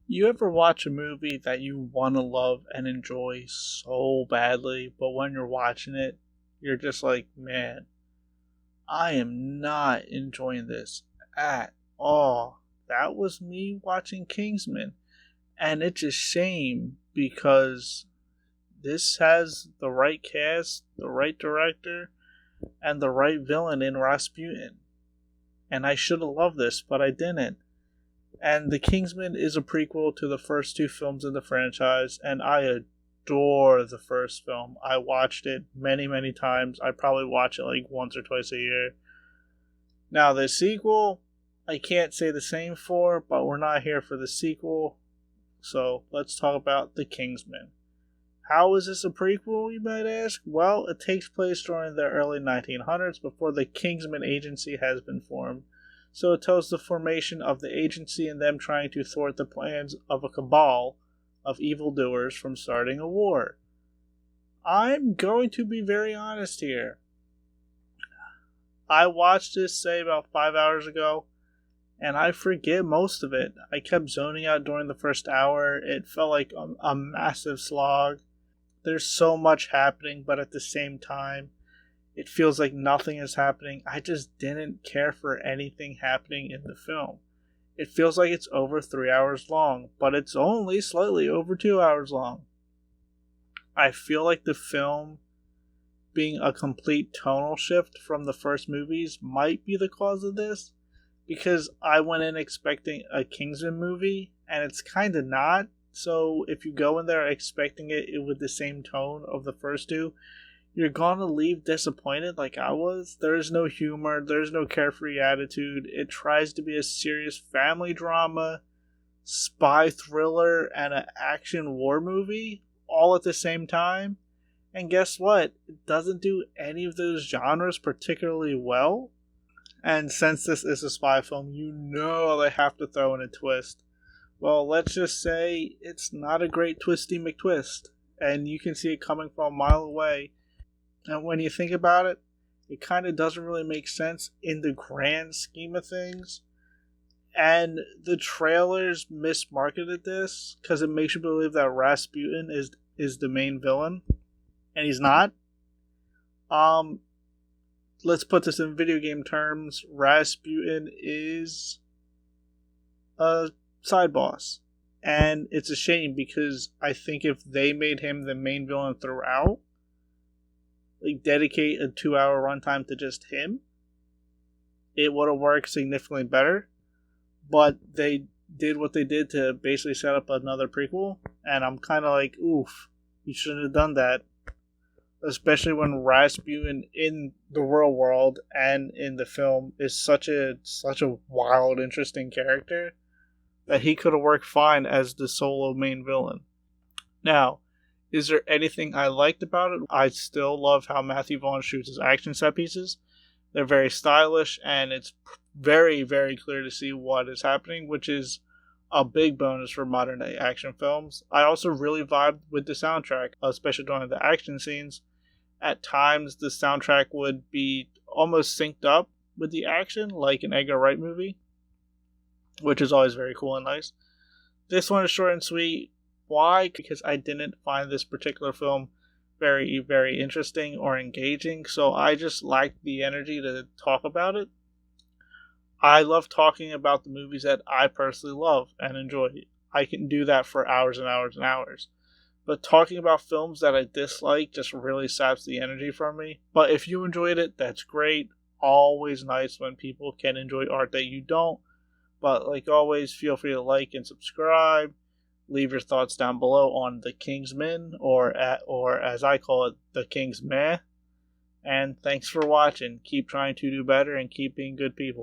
You ever watch a movie that you want to love and enjoy so badly, but when you're watching it, you're just like, man, I am not enjoying this at all. That was me watching Kingsman. And it's a shame because this has the right cast, the right director, and the right villain in Rasputin. And I should have loved this, but I didn't. And The Kingsman is a prequel to the first two films in the franchise, and I adore the first film. I watched it many, many times. I probably watch it like once or twice a year. Now, the sequel, I can't say the same for, but we're not here for the sequel. So, let's talk about The Kingsman. How is this a prequel, you might ask? Well, it takes place during the early 1900s before the Kingsmen Agency has been formed. So it tells the formation of the agency and them trying to thwart the plans of a cabal of evildoers from starting a war. I'm going to be very honest here. I watched this, say, about 5 hours ago, and I forget most of it. I kept zoning out during the first hour. It felt like a massive slog. There's so much happening, but at the same time, it feels like nothing is happening. I just didn't care for anything happening in the film. It feels like it's over 3 hours long, but it's only slightly over 2 hours long. I feel like the film being a complete tonal shift from the first movies might be the cause of this, because I went in expecting a Kingsman movie, and it's kind of not. So if you go in there expecting it with the same tone of the first two, you're gonna leave disappointed like I was. There's no humor, there's no carefree attitude. It tries to be a serious family drama, spy thriller, and an action war movie all at the same time. And guess what? It doesn't do any of those genres particularly well. And since this is a spy film, you know they have to throw in a twist. Well, let's just say it's not a great twisty McTwist. And you can see it coming from a mile away. And when you think about it, it kind of doesn't really make sense in the grand scheme of things. And the trailers mismarketed this because it makes you believe that Rasputin is the main villain, and he's not. Let's put this in video game terms. Rasputin is a side boss, and it's a shame because I think if they made him the main villain throughout, like dedicate a 2 hour runtime to just him, it would have worked significantly better. But they did what they did to basically set up another prequel, and I'm kind of like, oof, you shouldn't have done that. Especially when Rasputin in the real world and in the film is such a wild, interesting character that he could have worked fine as the solo main villain. Now, is there anything I liked about it? I still love how Matthew Vaughn shoots his action set pieces. They're very stylish, and it's very, very clear to see what is happening, which is a big bonus for modern day action films. I also really vibed with the soundtrack, especially during the action scenes. At times, the soundtrack would be almost synced up with the action, like an Edgar Wright movie, which is always very cool and nice. This one is short and sweet. Why? Because I didn't find this particular film very, very interesting or engaging, so I just lacked the energy to talk about it. I love talking about the movies that I personally love and enjoy. I can do that for hours and hours and hours. But talking about films that I dislike just really saps the energy from me. But if you enjoyed it, that's great. Always nice when people can enjoy art that you don't. But like always, feel free to like and subscribe. Leave your thoughts down below on The Kingsmen, or as I call it, The Kingsmeh. And thanks for watching. Keep trying to do better and keep being good people.